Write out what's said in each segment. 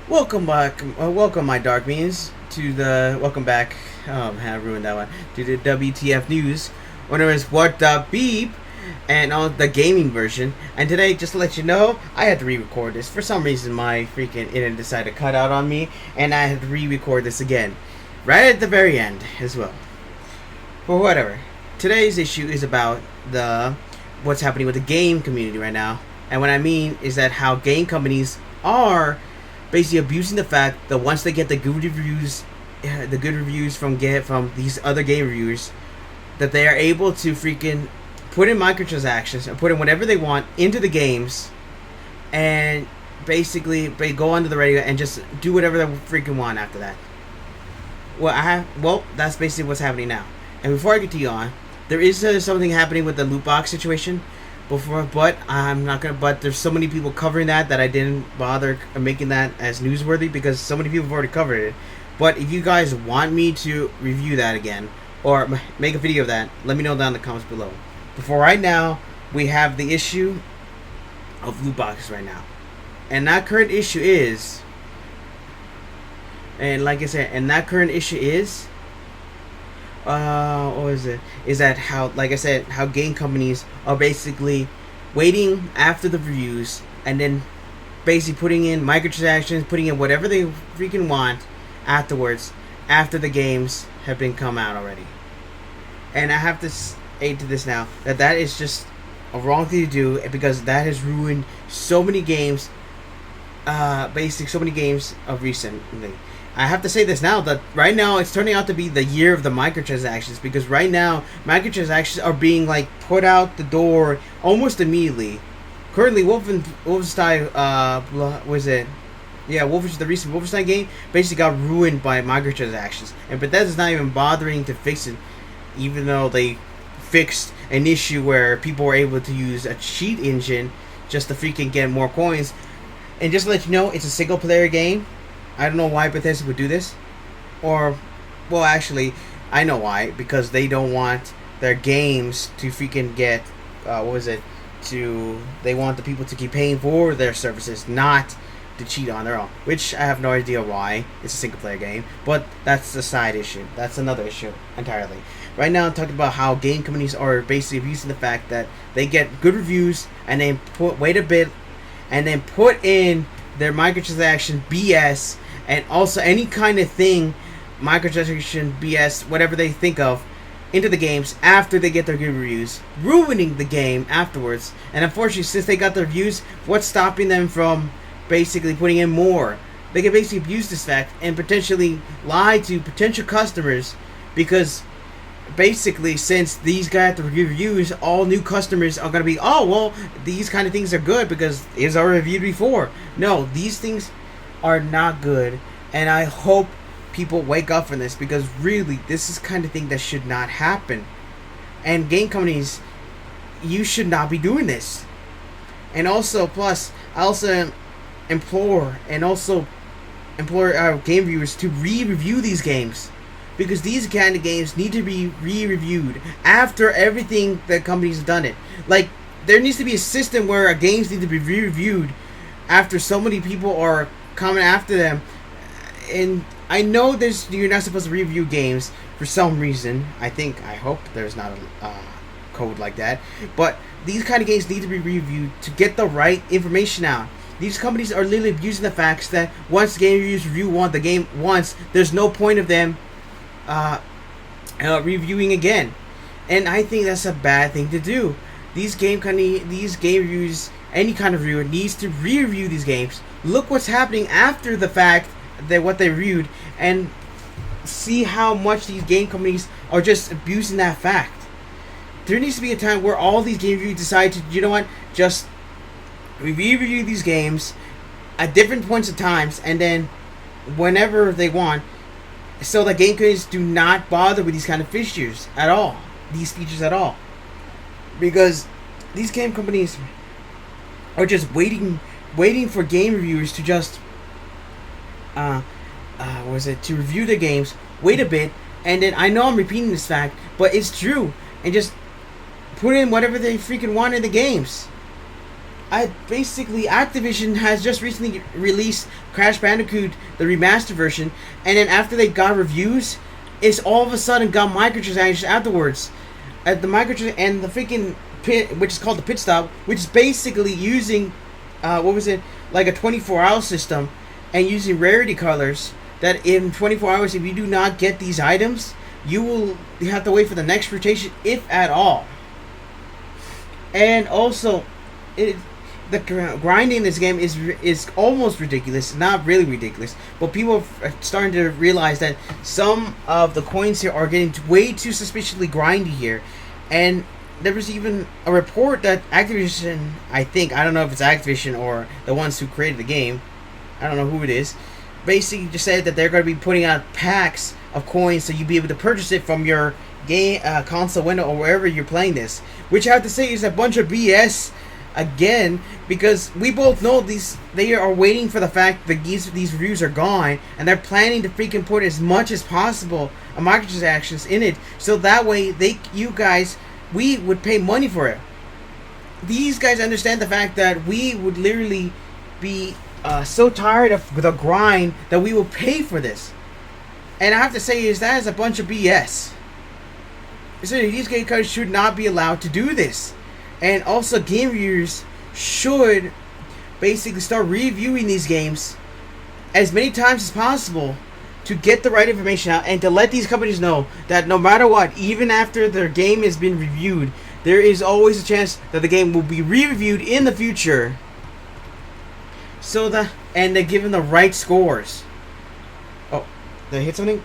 Welcome my dark beans to the welcome back. Oh, I ruined that one. To the WTF News, or known as What the Beep, and on the gaming version. And today, just to let you know, I had to re-record this. For some reason, my freaking internet decided to cut out on me, and I had to re-record this again, right at the very end as well. For whatever, today's issue is about the what's happening with the game community right now, and what I mean is that how game companies are basically abusing the fact that once they get the good reviews from these other game reviewers, that they are able to freaking put in microtransactions and put in whatever they want into the games, and basically they go onto the radio and just do whatever they freaking want after that. That's basically what's happening now. And before I get to you on, there is something happening with the loot box situation. But I'm not gonna. But there's so many people covering that I didn't bother making that as newsworthy because so many people have already covered it. But if you guys want me to review that again or make a video of that, let me know down in the comments below. But for right now, we have the issue of loot boxes right now, and that current issue is, and like I said, and that current issue is what is it? Is that how, like I said, how game companies are basically waiting after the reviews and then basically putting in microtransactions, putting in whatever they freaking want afterwards, after the games have been come out already. And I have to say to this now that is just a wrong thing to do because that has ruined so many games. So many games of recently. I have to say this now that right now it's turning out to be the year of the microtransactions because right now microtransactions are being like put out the door almost immediately. Currently, Wolfenstein, was it? Yeah, the recent Wolfenstein game basically got ruined by microtransactions, and Bethesda's not even bothering to fix it, even though they fixed an issue where people were able to use a cheat engine just to freaking get more coins. And just to let you know, it's a single player game. I don't know why Bethesda would do this. Or, well, actually, I know why. Because they don't want their games to freaking get, they want the people to keep paying for their services, not to cheat on their own. Which I have no idea why. It's a single player game. But that's the side issue. That's another issue entirely. Right now, I'm talking about how game companies are basically abusing the fact that they get good reviews and then wait a bit and then put in their microtransaction BS and also any kind of thing, microtransaction BS, whatever they think of, into the games after they get their good reviews, ruining the game afterwards. And unfortunately, since they got the reviews, what's stopping them from basically putting in more? They can basically abuse this fact and potentially lie to potential customers because basically, since these got the reviews, all new customers are going to be, oh, well, these kind of things are good because it's already reviewed before. No, these things are not good, and I hope people wake up from this because really, this is kind of thing that should not happen. And game companies, you should not be doing this. And also, plus, I also implore game reviewers to re-review these games. Because these kind of games need to be re-reviewed after everything that companies have done it. Like, there needs to be a system where games need to be re-reviewed after so many people are coming after them. And I know you're not supposed to review games for some reason. I hope there's not a code like that. But these kind of games need to be reviewed to get the right information out. These companies are literally abusing the facts that once game reviewers review the game once, there's no point of them reviewing again, and I think that's a bad thing to do. These game reviews, any kind of reviewer needs to re-review these games, look what's happening after the fact that what they reviewed, and see how much these game companies are just abusing that fact. There needs to be a time where all these game reviewers decide to, you know what, just review these games at different points of times, and then whenever they want. So that game companies do not bother with these kind of features at all. Because these game companies are just waiting for game reviewers to just to review the games, wait a bit, and then I know I'm repeating this fact, but it's true, and just put in whatever they freaking want in the games. Activision has just recently released Crash Bandicoot, the remastered version, and then after they got reviews, it's all of a sudden got microtransactions afterwards. At the and the freaking pit, which is called the pit stop, which is basically using, like a 24-hour system, and using rarity colors. That in 24 hours, if you do not get these items, you have to wait for the next rotation, if at all. And also, the grinding in this game is almost ridiculous. Not really ridiculous, but people are starting to realize that some of the coins here are getting way too suspiciously grindy here. And there was even a report that Activision, I don't know if it's Activision or the ones who created the game, I don't know who it is, basically just said that they're going to be putting out packs of coins so you'll be able to purchase it from your game console window or wherever you're playing this, which I have to say is a bunch of BS again, because we both know they are waiting for the fact that these reviews are gone, and they're planning to freaking put as much as possible of microtransactions in it, so that way we would pay money for it. These guys understand the fact that we would literally be so tired of the grind that we will pay for this. And I have to say that is a bunch of BS. So these game companies should not be allowed to do this. And also game reviewers should basically start reviewing these games as many times as possible to get the right information out, and to let these companies know that no matter what, even after their game has been reviewed, there is always a chance that the game will be re-reviewed in the future. And they're given the right scores. Oh, did I hit something?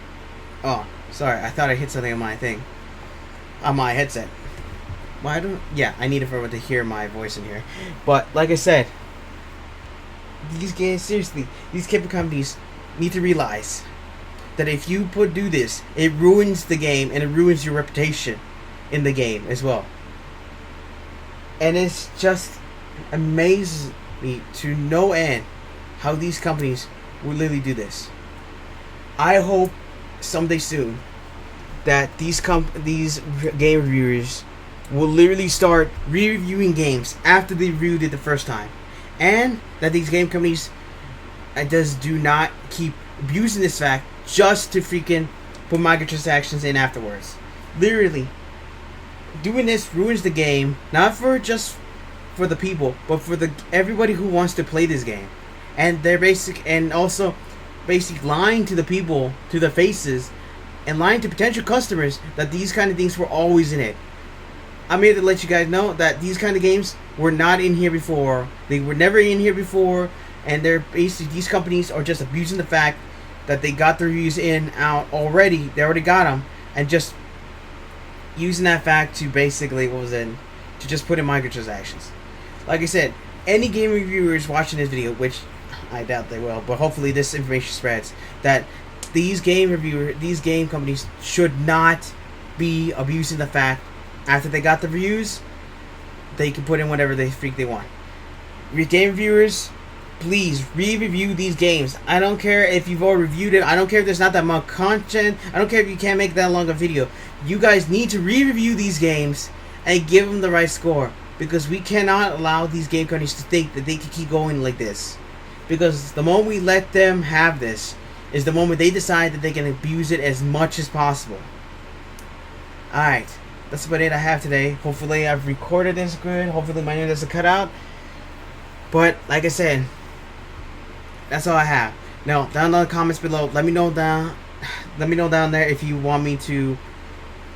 Oh, sorry. I thought I hit something on my thing. On my headset. I need it for everyone to hear my voice in here. But, like I said, these games, seriously, these cable companies need to realize that if you do this, it ruins the game and it ruins your reputation in the game as well. And it's just amazes me to no end how these companies will literally do this. I hope someday soon that these game reviewers will literally start re-reviewing games after they reviewed it the first time, and that these game companies do not keep abusing this fact just to freaking put microtransactions in afterwards. Literally, doing this ruins the game, not just for the people, but for everybody who wants to play this game. And they're also lying to the people, to their faces, and lying to potential customers that these kind of things were always in it. I'm here to let you guys know that these kind of games were not in here before. They were never in here before, and these companies are just abusing the fact that they got the reviews out already. They already got them, and just using that fact to to just put in microtransactions. Like I said, any game reviewers watching this video, which I doubt they will, but hopefully this information spreads, that these game companies should not be abusing the fact after they got the reviews, they can put in whatever they want. Game reviewers, please re-review these games. I don't care if you've already reviewed it. I don't care if there's not that much content. I don't care if you can't make that long a video. You guys need to re-review these games and give them the right score, because we cannot allow these game companies to think that they can keep going like this. Because the moment we let them have this is the moment they decide that they can abuse it as much as possible. Alright, that's about it I have today. Hopefully I've recorded this good. Hopefully my name doesn't cut out. But like I said, that's all I have. Now, down in the comments below, let me know down there if you want me to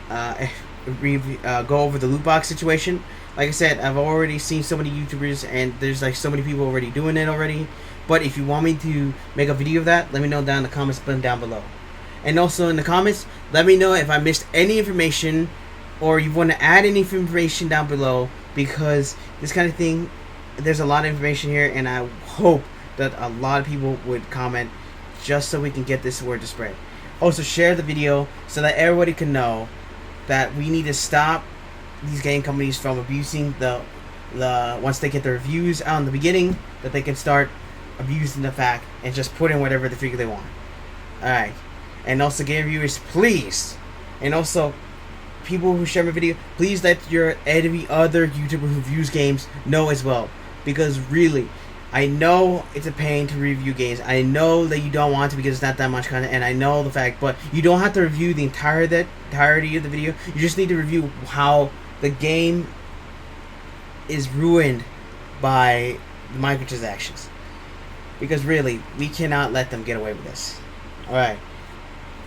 go over the loot box situation. Like I said, I've already seen so many YouTubers, and there's like so many people already doing it already. But if you want me to make a video of that, let me know down in the comments button down below. And also in the comments, let me know if I missed any information, or you want to add any information down below, because this kind of thing, there's a lot of information here, and I hope that a lot of people would comment just so we can get this word to spread. Also, share the video so that everybody can know that we need to stop these game companies from abusing the once they get the reviews out in the beginning, that they can start abusing the fact and just put in whatever the freak they want. Alright. And also, game reviewers, please, and also people who share my video, please let every other YouTuber who reviews games know as well. because really, I know it's a pain to review games. I know that you don't want to because it's not that much content, and I know the fact, but you don't have to review the entirety of the video. You just need to review how the game is ruined by the microtransactions. Because really, we cannot let them get away with this. Alright.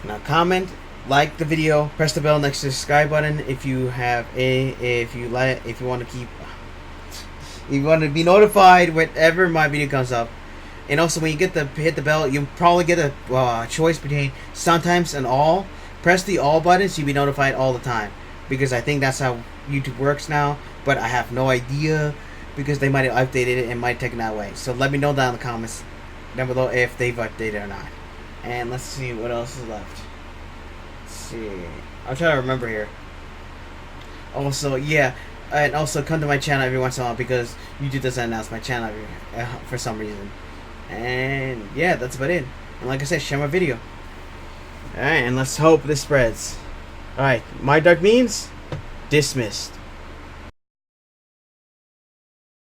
Now comment, like the video, press the bell next to the subscribe button if you want to be notified whenever my video comes up. And also when you hit the bell, you'll probably get a choice between sometimes and all. Press the all button so you'll be notified all the time. Because I think that's how YouTube works now, but I have no idea because they might have updated it and might have taken that away. So let me know down in the comments down below if they've updated it or not. And let's see what else is left. Let's see. I'm trying to remember here. Also, yeah, and also come to my channel every once in a while because YouTube doesn't announce my channel for some reason. And yeah, that's about it. And like I said, share my video. Alright, and let's hope this spreads. Alright, my dark means dismissed.